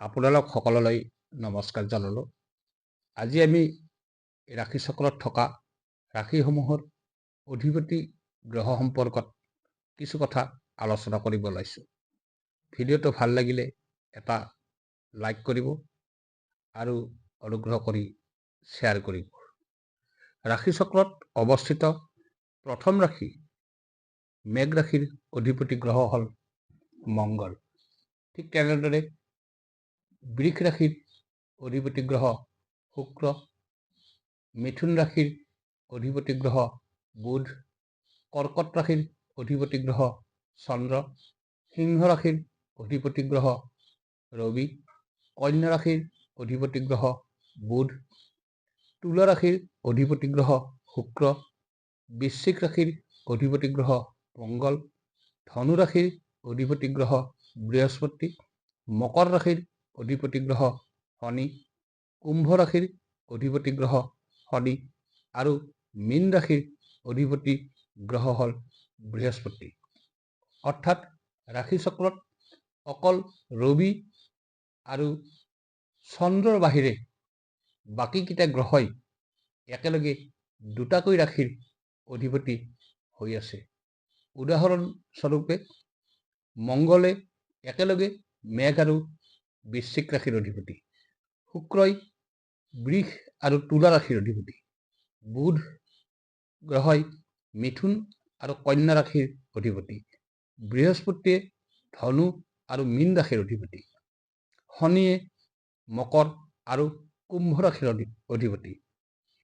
আপোনালোক সকললৈ নমস্কাৰ জনালোঁ। আজি আমি ৰাশি চক্ৰত থকা ৰাশিসমূহৰ অধিপতি গ্ৰহ সম্পৰ্কত কিছু কথা আলোচনা কৰিব ওলাইছোঁ। ভিডিঅ'টো ভাল লাগিলে এটা লাইক কৰিব আৰু অনুগ্ৰহ কৰি শ্বেয়াৰ কৰিব। ৰাশি চক্ৰত অৱস্থিত প্ৰথম ৰাশি মেঘ ৰাশিৰ অধিপতি গ্ৰহ হ'ল মংগল। ঠিক তেনেদৰে বৃষ ৰাশিৰ অধিপতি গ্ৰহ শুক্ৰ, মিথুন ৰাশিৰ অধিপতি গ্ৰহ বুধ, কৰ্কট ৰাশিৰ অধিপতি গ্ৰহ চন্দ্ৰ, সিংহ ৰাশিৰ অধিপতি গ্ৰহ ৰবি, কন্যা ৰাশিৰ অধিপতি গ্ৰহ বুধ, তুলা ৰাশিৰ অধিপতি গ্ৰহ শুক্ৰ, বৃশ্চিক ৰাশিৰ অধিপতি গ্ৰহ মংগল, ধনু ৰাশিৰ অধিপতি গ্ৰহ বৃহস্পতি, মকৰ ৰাশিৰ অধিপতি গ্ৰহ শনি, কুম্ভ ৰাশিৰ অধিপতি গ্ৰহ শনি আৰু মীন ৰাশিৰ অধিপতি গ্ৰহ হ'ল বৃহস্পতি। অৰ্থাৎ ৰাশি চক্ৰত অকল ৰবি আৰু চন্দ্ৰৰ বাহিৰে বাকীকেইটা গ্ৰহই একেলগে দুটাকৈ ৰাশিৰ অধিপতি হৈ আছে। উদাহৰণস্বৰূপে মংগলে একেলগে মেঘ আৰু বৃশ্চিক ৰাশিৰ অধিপতি, শুক্ৰই বৃষ আৰু তুলা ৰাশিৰ অধিপতি, বুধ গ্ৰহই মিথুন আৰু কন্যা ৰাশিৰ অধিপতি, বৃহস্পতিয়ে ধনু আৰু মীন ৰাশিৰ অধিপতি, শনিয়ে মকৰ আৰু কুম্ভ ৰাশিৰ অধিপতি।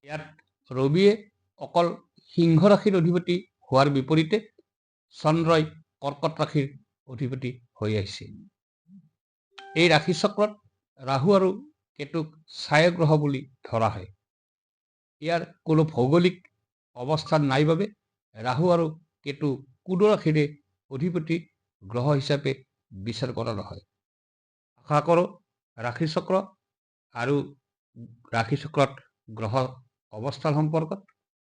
ইয়াত ৰবিয়ে অকল সিংহ ৰাশিৰ অধিপতি হোৱাৰ বিপৰীতে চন্দ্ৰই কৰ্কট ৰাশিৰ অধিপতি হৈ আহিছে। এই ৰাশি চক্ৰত ৰাহু আৰু কেতুক ছায়া গ্ৰহ বুলি ধৰা হয়। ইয়াৰ কোনো ভৌগোলিক অৱস্থান নাই বাবে ৰাহু আৰু কেতু কুড ৰাশিৰে অধিপতি গ্ৰহ হিচাপে বিচাৰ কৰা নহয়। আশা কৰোঁ ৰাশি চক্ৰ আৰু ৰাশি চক্ৰত গ্ৰহ অৱস্থান সম্পৰ্কত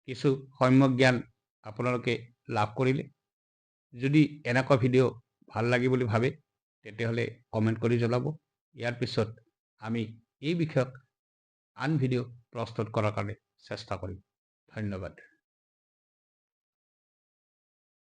কিছু সম্যক জ্ঞান আপোনালোকে লাভ কৰিলে। যদি এনেকুৱা ভিডিঅ' ভাল লাগে বুলি ভাবে তেতিয়াহ'লে কমেণ্ট কৰি জনাব। ইয়াৰ পিছত আমি এই বিষয়ক আন ভিডিঅ' প্ৰস্তুত কৰাৰ কাৰণে চেষ্টা কৰিম। ধন্যবাদ।